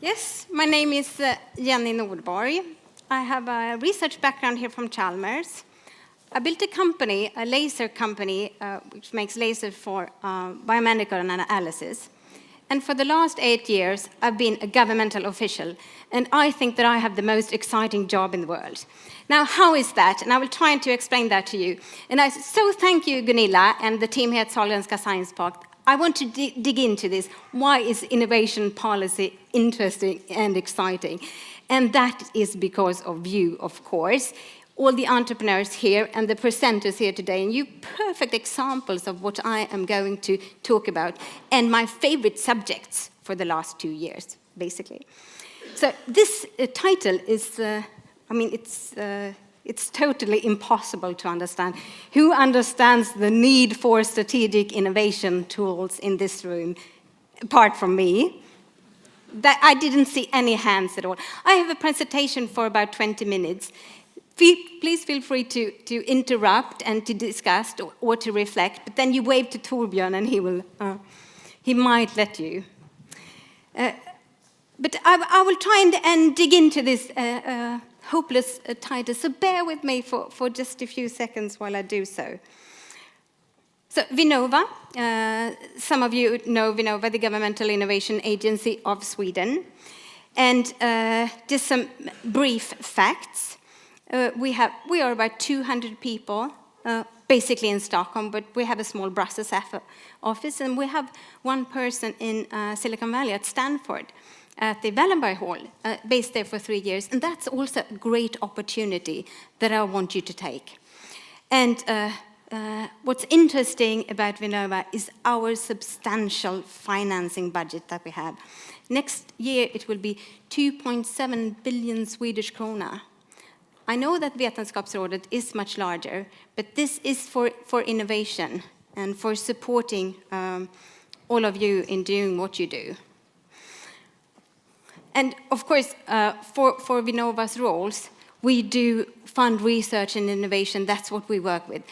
Yes, my name is Jenni Norborg. I have a research background here from Chalmers. I built a company, a laser company, which makes lasers for biomedical analysis. And for the last 8 years, I've been a governmental official, and I think that I have the most exciting job in the world. Now, how is that? And I will try to explain that to you. And I so thank you, Gunilla, and the team here at Sahlgrenska Science Park. I want to dig into this. Why is innovation policy interesting and exciting? And that is because of you, of course, all the entrepreneurs here and the presenters here today, and you perfect examples of what I am going to talk about, and my favorite subjects for the last 2 years, basically. So this title is, it's totally impossible to understand. Who understands the need for strategic innovation tools in this room, apart from me? That I didn't see any hands at all. I have a presentation for about 20 minutes. Please feel free to interrupt and to discuss or to reflect, but then you wave to Torbjörn and he might let you. But I will try and dig into this hopeless title, so bear with me for just a few seconds while I do so. So VINNOVA, some of you know VINNOVA, the Governmental Innovation Agency of Sweden. And just some brief facts. We are about 200 people, basically in Stockholm, but we have a small Brussels office, and we have one person in Silicon Valley at Stanford, at the Wallenberg Hall, based there for 3 years. And that's also a great opportunity that I want you to take. And what's interesting about VINNOVA is our substantial financing budget that we have. Next year, it will be 2.7 billion Swedish krona. I know that Vetenskapsrådet is much larger, but this is for innovation and for supporting all of you in doing what you do. And of course, for VINNOVA's roles, we do fund research and innovation. That's what we work with.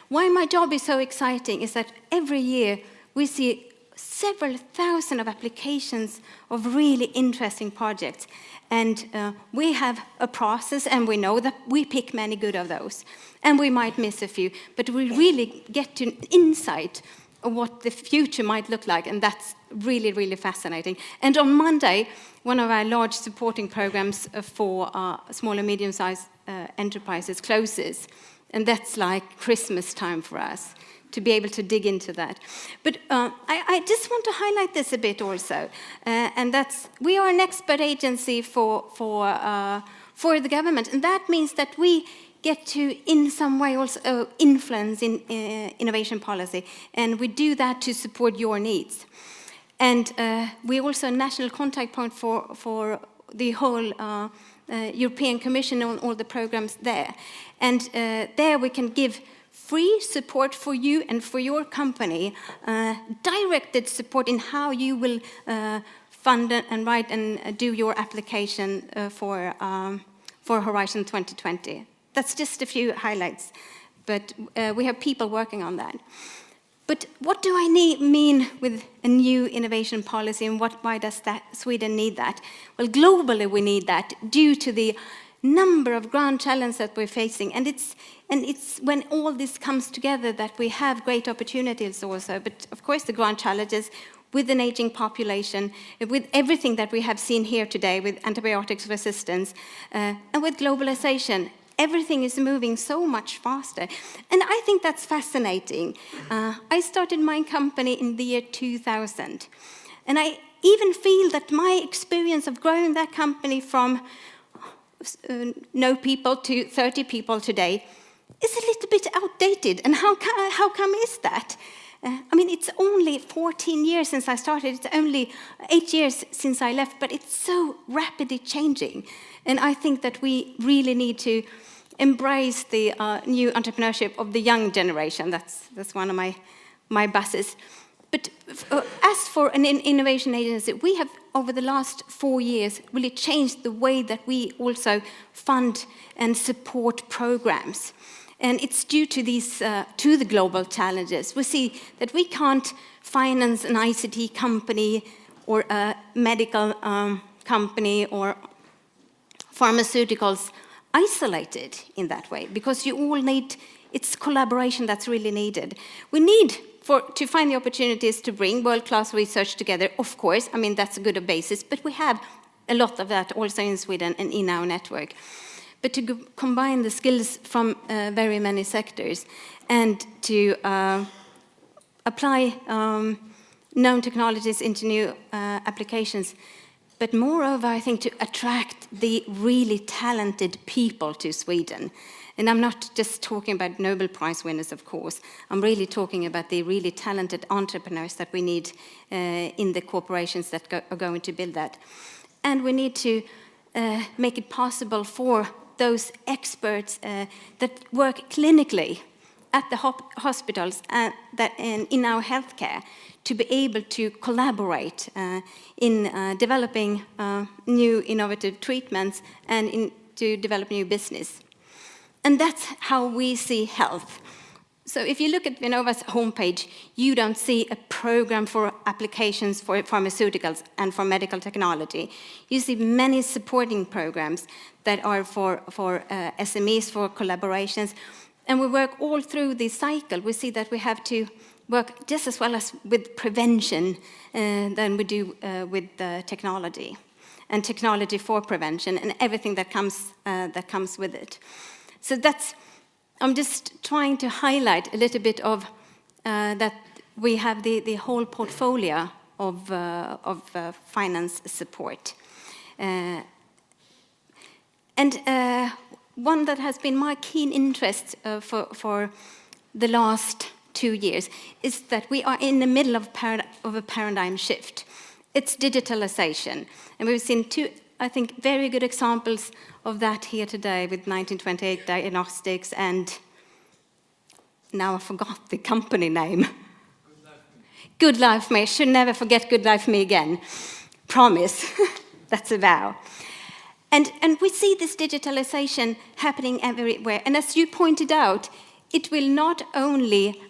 Why my job is so exciting is that every year we see several thousand of applications of really interesting projects. And we have a process, and we know that we pick many good of those. And we might miss a few, but we really get to insight of what the future might look like, and that's really, really fascinating. And on Monday, one of our large supporting programs for small and medium-sized enterprises closes. And that's like Christmas time for us, to be able to dig into that. But I just want to highlight this a bit also, and that's we are an expert agency for the government, and that means that we get to, in some way, also influence in innovation policy, and we do that to support your needs. And we're also a national contact point for the whole European Commission on all the programs there. And there we can give free support for you and for your company, directed support in how you will fund and write and do your application for Horizon 2020. That's just a few highlights, but we have people working on that. But what do I mean with a new innovation policy, and why does Sweden need that? Well, globally we need that due to the number of grand challenges that we're facing, and it's when all this comes together that we have great opportunities also. But of course, the grand challenges with an aging population, with everything that we have seen here today, with antibiotics resistance, and with globalization. Everything is moving so much faster. And I think that's fascinating. I started my company in the year 2000. And I even feel that my experience of growing that company from no people to 30 people today is a little bit outdated. And how come is that? It's only 14 years since I started. It's only 8 years since I left, but it's so rapidly changing. And I think that we really need to embrace the new entrepreneurship of the young generation. That's one of my buses. But as for an innovation agency, we have, over the last 4 years, really changed the way that we also fund and support programs. And it's due to these, to the global challenges. We see that we can't finance an ICT company or a medical company or pharmaceuticals isolated in that way, because you all need, it's collaboration that's really needed. We need to find the opportunities to bring world-class research together, of course. I mean, that's a good basis, but we have a lot of that also in Sweden and in our network. But to combine the skills from very many sectors and to apply known technologies into new applications, but moreover, I think to attract the really talented people to Sweden. And I'm not just talking about Nobel Prize winners, of course. I'm really talking about the really talented entrepreneurs that we need in the corporations that are going to build that. And we need to make it possible for those experts that work clinically at the hospitals and in our healthcare to be able to collaborate in developing new innovative treatments and to develop new business. And that's how we see health. So if you look at VINNOVA's homepage, you don't see a program for applications for pharmaceuticals and for medical technology. You see many supporting programs that are for SMEs, for collaborations. And we work all through the cycle. We see that we have to work just as well as with prevention than we do with technology, and technology for prevention and everything that comes with it. So I'm just trying to highlight a little bit of that we have the whole portfolio of finance support. And one that has been my keen interest for the last 2 years is that we are in the middle of a paradigm shift. It's digitalisation. And we've seen two, I think, very good examples of that here today with 1928 Diagnostics and now I forgot the company name. Good Life Me. Should never forget Good Life Me again. Promise. That's a vow. And we see this digitalisation happening everywhere. And as you pointed out, it will not only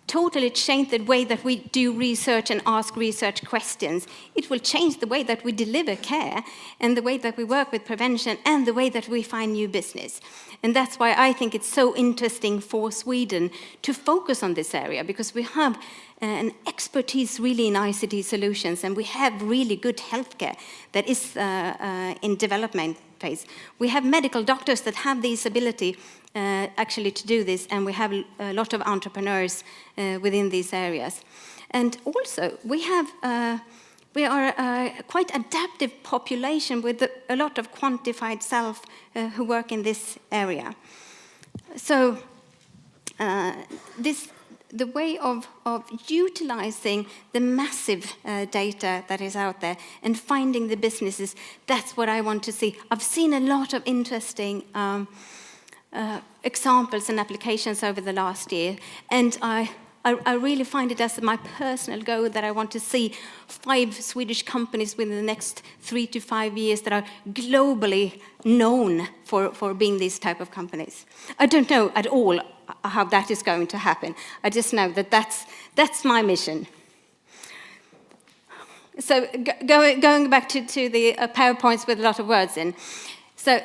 totally change the way that we do research and ask research questions. It will change the way that we deliver care and the way that we work with prevention and the way that we find new business. And that's why I think it's so interesting for Sweden to focus on this area, because we have an expertise really in ICT solutions, and we have really good healthcare that is in development phase. We have medical doctors that have this ability actually to do this, and we have a lot of entrepreneurs within these areas. And also, we are a quite adaptive population with a lot of quantified self who work in this area. So the way of utilizing the massive data that is out there and finding the businesses, that's what I want to see. I've seen a lot of interesting examples and applications over the last year, and I really find it as my personal goal that I want to see 5 Swedish companies within the next 3 to 5 years that are globally known for being these type of companies. I don't know at all how that is going to happen. I just know that that's my mission. So going back to the PowerPoints with a lot of words in. So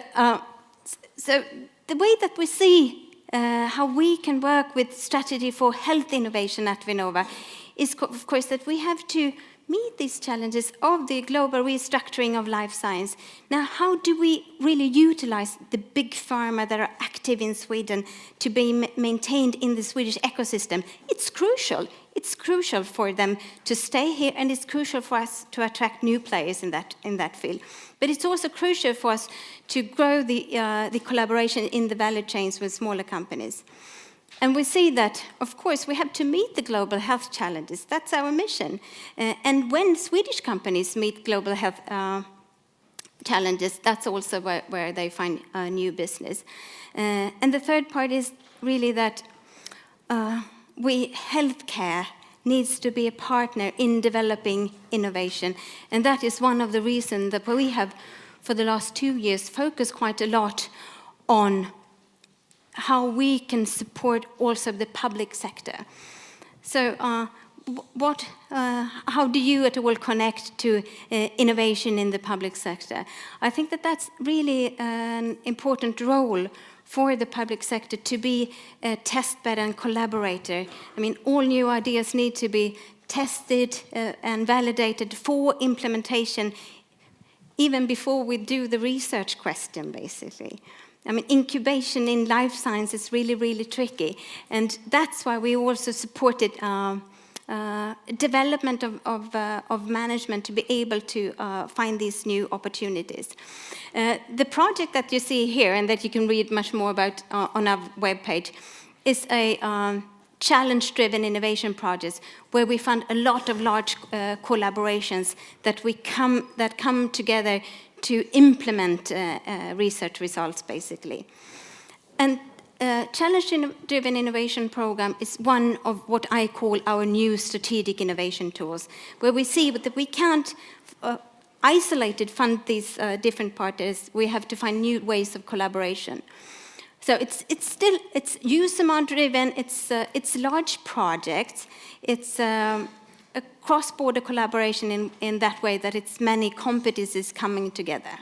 the way that we see how we can work with strategy for health innovation at VINNOVA is, of course, that we have to meet these challenges of the global restructuring of life science. Now, how do we really utilize the big pharma that are active in Sweden to be maintained in the Swedish ecosystem? It's crucial. It's crucial for them to stay here, and it's crucial for us to attract new players in that field. But it's also crucial for us to grow the collaboration in the value chains with smaller companies. And we see that, of course, we have to meet the global health challenges. That's our mission. And when Swedish companies meet global health challenges, that's also where they find new business. And the third part is really that healthcare needs to be a partner in developing innovation. And that is one of the reasons that we have, for the last 2 years, focused quite a lot on how we can support also the public sector. So how do you at all connect to innovation in the public sector? I think that that's really an important role for the public sector to be a test bed and collaborator. I mean, all new ideas need to be tested and validated for implementation, even before we do the research question, basically. I mean, incubation in life science is really, really tricky. And that's why we also supported development of management to be able to find these new opportunities. The project that you see here, and that you can read much more about on our webpage, is a challenge-driven innovation project where we fund a lot of large collaborations that come together to implement research results, basically. And challenge-driven innovation program is one of what I call our new strategic innovation tools, where we see that we can't isolated fund these different parties. We have to find new ways of collaboration. So it's user-driven. It's large projects. It's a cross-border collaboration in that way that it's many competencies coming together.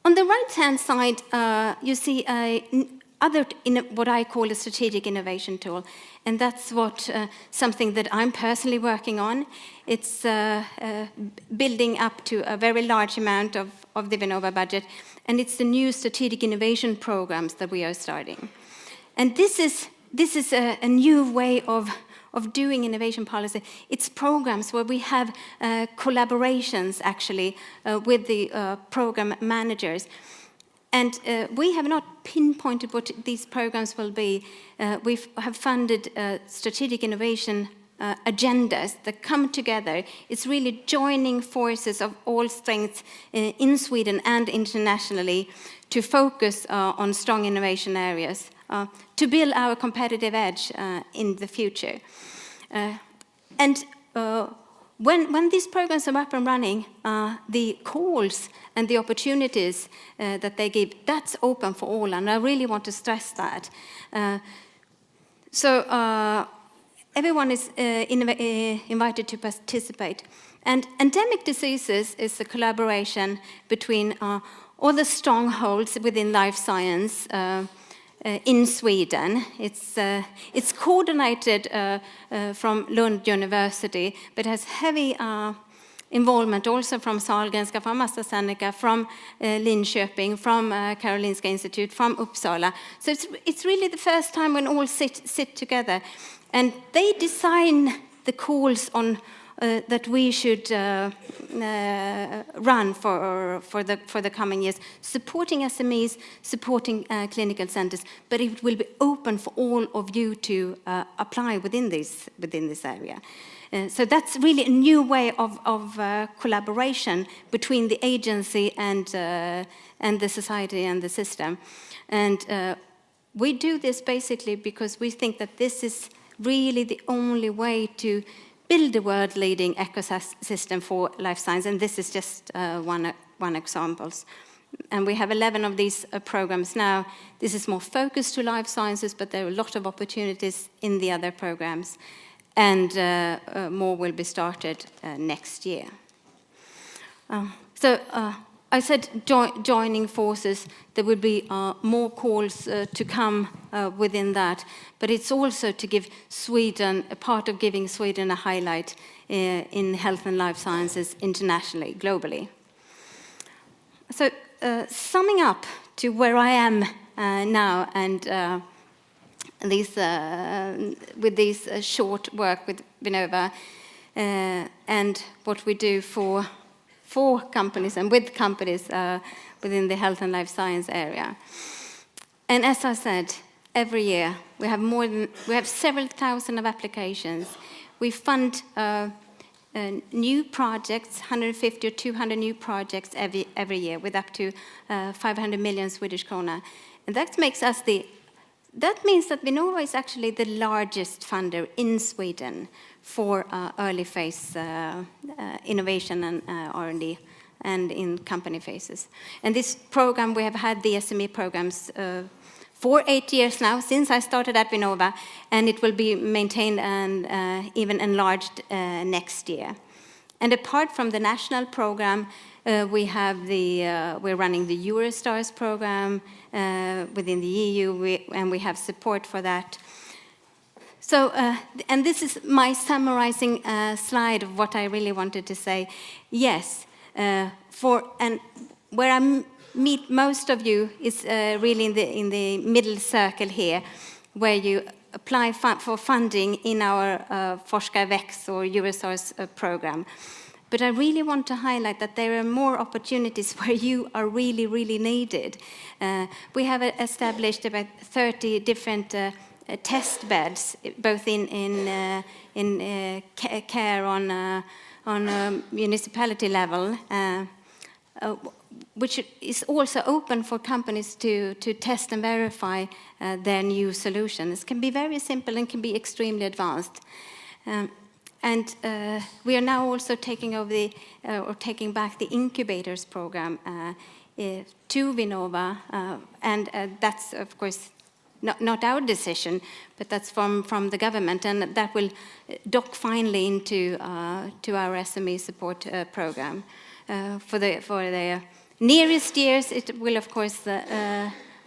On the right-hand side, you see what I call a strategic innovation tool, and that's something that I'm personally working on. It's building up to a very large amount of the VINNOVA budget, and it's the new strategic innovation programs that we are starting. And this is a new way of doing innovation policy. It's programs where we have collaborations, actually, with the program managers. And we have not pinpointed what these programs will be. We have funded strategic innovation agendas that come together. It's really joining forces of all strengths in Sweden and internationally to focus on strong innovation areas, to build our competitive edge in the future. And when these programs are up and running, the calls and the opportunities that they give, that's open for all, and I really want to stress that. So everyone is invited to participate. And Endemic Diseases is a collaboration between all the strongholds within life science in Sweden. It's coordinated from Lund University, but has heavy involvement also from Sahlgrenska, from AstraZeneca, from Linköping, from Karolinska Institute, from Uppsala. So it's really the first time when all sit together. And they design the calls on that we should run for the coming years, supporting SMEs, supporting clinical centers, but it will be open for all of you to apply within this area. So that's really a new way of collaboration between the agency and the society and the system. And we do this basically because we think that this is really the only way to build a world-leading ecosystem for life science, and this is just one example. And we have 11 of these programs now. This is more focused to life sciences, but there are a lot of opportunities in the other programs, and more will be started next year. So I said joining forces, there will be more calls to come within that, but it's also to give Sweden, a part of giving Sweden a highlight in health and life sciences internationally, globally. So summing up to where I am now, and with this short work with VINNOVA, and what we do for companies and with companies within the health and life science area. And as I said, every year we have several thousand of applications. We fund new projects, 150 or 200 new projects every year, with up to 500 million Swedish krona. And that makes us that means that VINNOVA is actually the largest funder in Sweden for early phase innovation and R&D, and in company phases. And this program, we have had the SME programs for 8 years now, since I started at VINNOVA, and it will be maintained and even enlarged next year. And apart from the national program, we're running the Eurostars program within the EU, and we have support for that. So, and this is my summarizing slide of what I really wanted to say. Yes, and where I meet most of you is really in the middle circle here, where you apply for funding in our Forska Väx or Eurostars program. But I really want to highlight that there are more opportunities where you are really, really needed. We have established about 30 different test beds, both in care on municipality level, which is also open for companies to test and verify their new solutions. It can be very simple and can be extremely advanced. And we are now also taking over taking back the incubators program to VINNOVA, and that's of course not our decision, but that's from the government, and that will dock finally into to our SME support program. For the nearest years, it will of course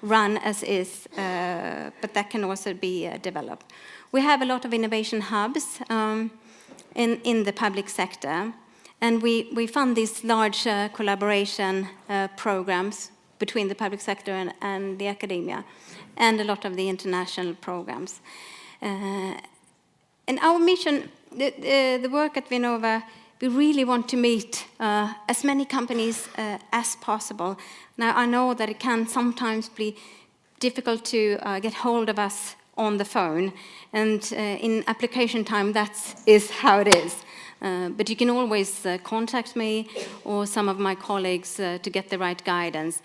run as is, but that can also be developed. We have a lot of innovation hubs in the public sector, and we fund these large collaboration programs between the public sector and the academia, and a lot of the international programs. And our mission, the work at VINNOVA, we really want to meet as many companies as possible. Now, I know that it can sometimes be difficult to get hold of us on the phone, and in application time, that is how it is. But you can always contact me or some of my colleagues to get the right guidance.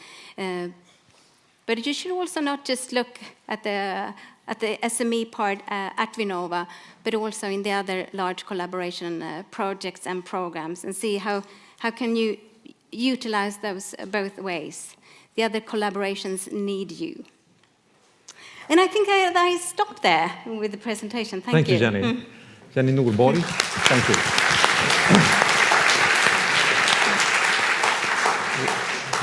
But you should also not just look at the SME part at VINNOVA, but also in the other large collaboration projects and programs, and see how can you utilize those both ways. The other collaborations need you. And I think I stopped there with the presentation. Thank you. Thank you, Jenni. Jenni Norborg, thank you.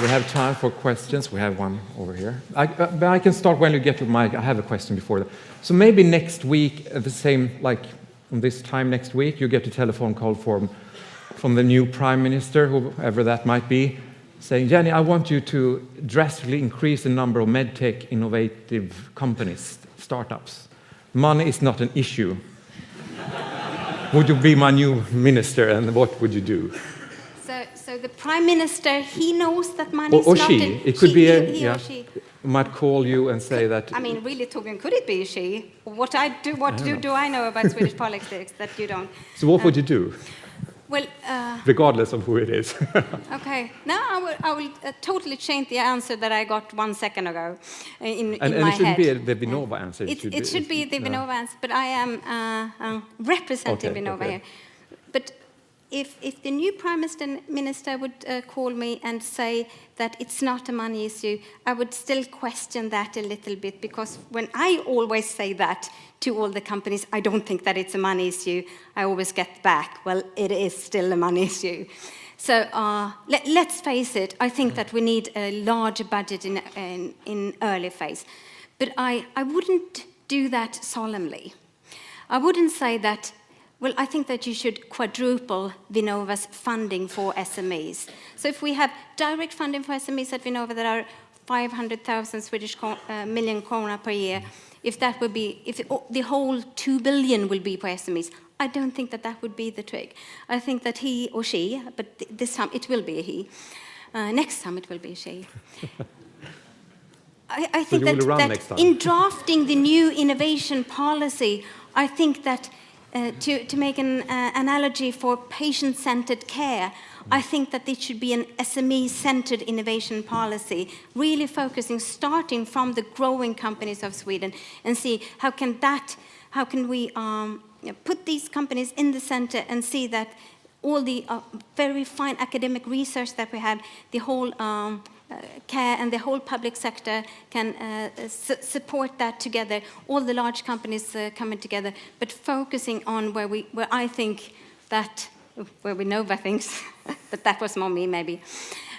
We have time for questions. We have one over here. But I can start when you get your mic. I have a question before that. So maybe next week, at the same, like on this time next week, you get a telephone call from the new Prime Minister, whoever that might be, saying, Jenni, I want you to drastically increase the number of medtech innovative companies, startups. Money is not an issue. Would you be my new minister, and what would you do? So the Prime Minister, he knows that money is or not she. It could be he or she. Might call you and say that. I mean, really talking, could it be she? What do I know about Swedish politics that you don't? So what would you do? Well, regardless of who it is. Okay. Now I will totally change the answer that I got 1 second ago in my head. And it shouldn't be the VINNOVA answer. It should be the VINNOVA answer, but I am representing VINNOVA here. But if the new Prime Minister would call me and say that it's not a money issue, I would still question that a little bit, because when I always say that to all the companies, I don't think that it's a money issue, I always get back, well, it is still a money issue. So let's face it, I think that we need a larger budget in early phase. But I wouldn't do that solemnly. I wouldn't say that, well, I think that you should quadruple VINNOVA's funding for SMEs. So if we have direct funding for SMEs at VINNOVA that are 500,000 million krona per year, if that would be, if the whole 2 billion will be for SMEs, I don't think that that would be the trick. I think that he or she, but this time it will be a he, next time it will be a she. I think that in drafting the new innovation policy, I think that to make an analogy for patient-centered care, I think that it should be an SME-centered innovation policy, really focusing, starting from the growing companies of Sweden, and see how can we put these companies in the center and see that all the very fine academic research that we have, the whole care and the whole public sector can support that together, all the large companies coming together, but focusing on where I think that, where VINNOVA thinks, but that was more me maybe,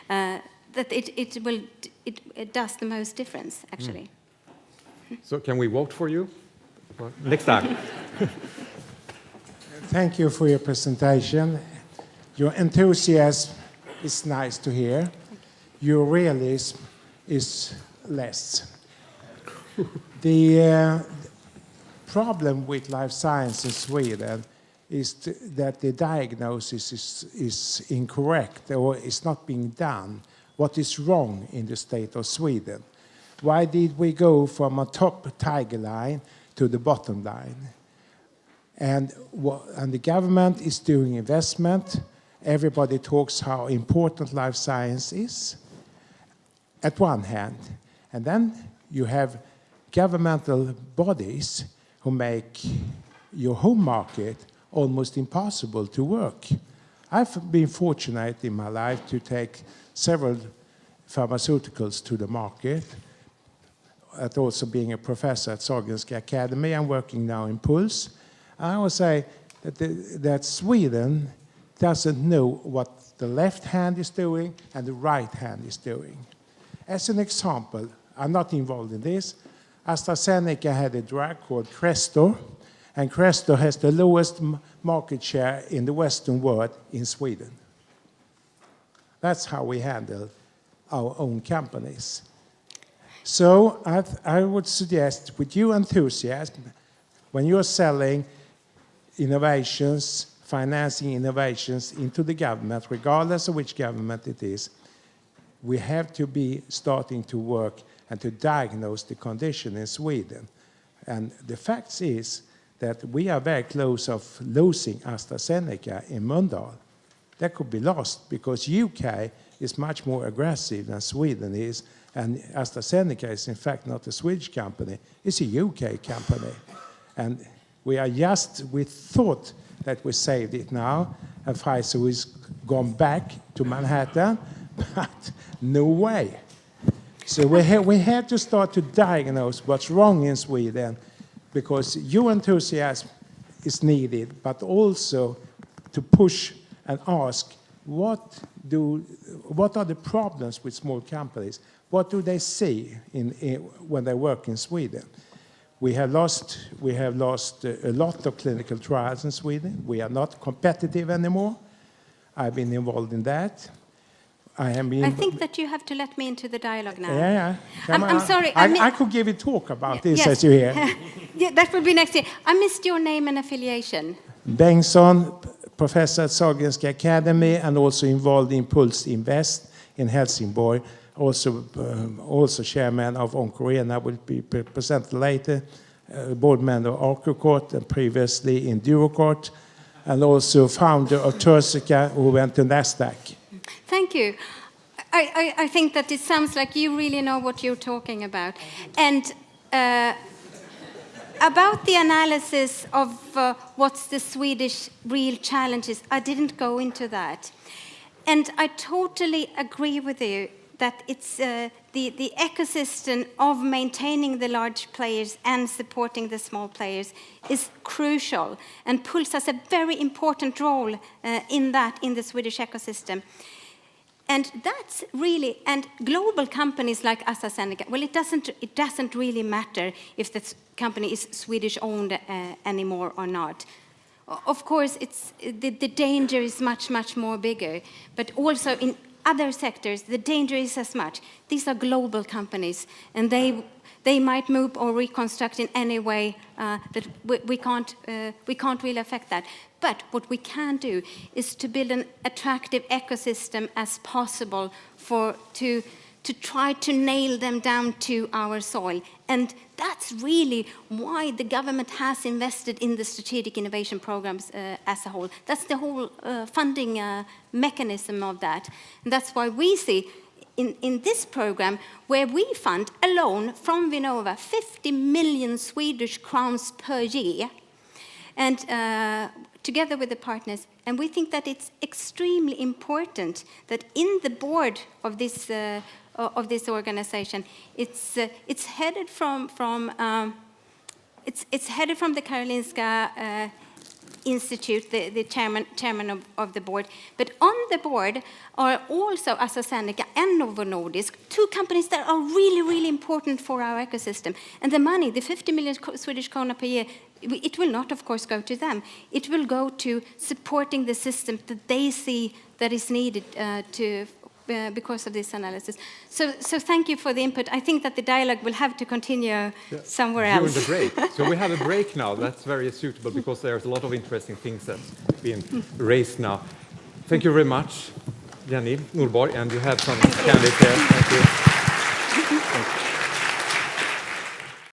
that it does the most difference, actually. So can we vote for you next time? Thank you for your presentation. Your enthusiasm is nice to hear. Your realism is less. The problem with life science in Sweden is that the diagnosis is incorrect or is not being done. What is wrong in the state of Sweden? Why did we go from a top tiger line to the bottom line? And the government is doing investment. Everybody talks how important life science is, at one hand. And then you have governmental bodies who make your home market almost impossible to work. I've been fortunate in my life to take several pharmaceuticals to the market, at also being a professor at Sahlgrenska Academy. I'm working now in Pulse. I would say that Sweden doesn't know what the left hand is doing and the right hand is doing. As an example, I'm not involved in this. AstraZeneca had a drug called Crestor, and Crestor has the lowest market share in the Western world in Sweden. That's how we handle our own companies. So I would suggest, with your enthusiasm, when you're selling innovations, financing innovations into the government, regardless of which government it is, we have to be starting to work and to diagnose the condition in Sweden. And the fact is that we are very close of losing AstraZeneca in Mölndal. That could be lost because UK is much more aggressive than Sweden is, and AstraZeneca is in fact not a Swedish company, it's a UK company. And we thought that we saved it now, and Pfizer has gone back to Manhattan, but no way. So we had to start to diagnose what's wrong in Sweden, because your enthusiasm is needed, but also to push and ask, what are the problems with small companies? What do they see when they work in Sweden? We have lost a lot of clinical trials in Sweden. We are not competitive anymore. I've been involved in that. I think that you have to let me into the dialogue now. Yeah. I'm sorry. I could give a talk about this, as you hear. Yeah, that will be next year. I missed your name and affiliation. Bengtsson, professor at Sahlgrenska Academy, and also involved in Pulse Invest in Helsingborg. Also chairman of Oncorena, will be presented later. Board member of Arcocort and previously in Durocort, and also founder of Tursica, who went to NASDAQ. Thank you. I think that it sounds like you really know what you're talking about. And about the analysis of what's the Swedish real challenges, I didn't go into that. And I totally agree with you that it's the ecosystem of maintaining the large players and supporting the small players is crucial. And Pulse has a very important role in the Swedish ecosystem. And that's really, and global companies like AstraZeneca, well, it doesn't really matter if the company is Swedish-owned anymore or not. Of course, the danger is much, much more bigger, but also in other sectors, the danger is as much. These are global companies, and they might move or reconstruct in any way that we can't really affect that. But what we can do is to build an attractive ecosystem as possible to try to nail them down to our soil. And that's really why the government has invested in the strategic innovation programs as a whole. That's the whole funding mechanism of that. And that's why we see in this program, where we fund alone from VINNOVA 50 million Swedish crowns per year, and together with the partners. And we think that it's extremely important that in the board of this of this organization. It's headed from it's headed from the Karolinska Institute, the chairman of the board. But on the board are also AstraZeneca and Novo Nordisk, two companies that are really, really important for our ecosystem. And the money, the 50 million Swedish krona per year, it will not, of course, go to them. It will go to supporting the system that they see that is needed because of this analysis. So thank you for the input. I think that the dialogue will have to continue somewhere else. During the break. So we have a break now. That's very suitable because there's a lot of interesting things that's being raised now. Thank you very much, Jenni, Norborg, and you have some candies here. Thank you.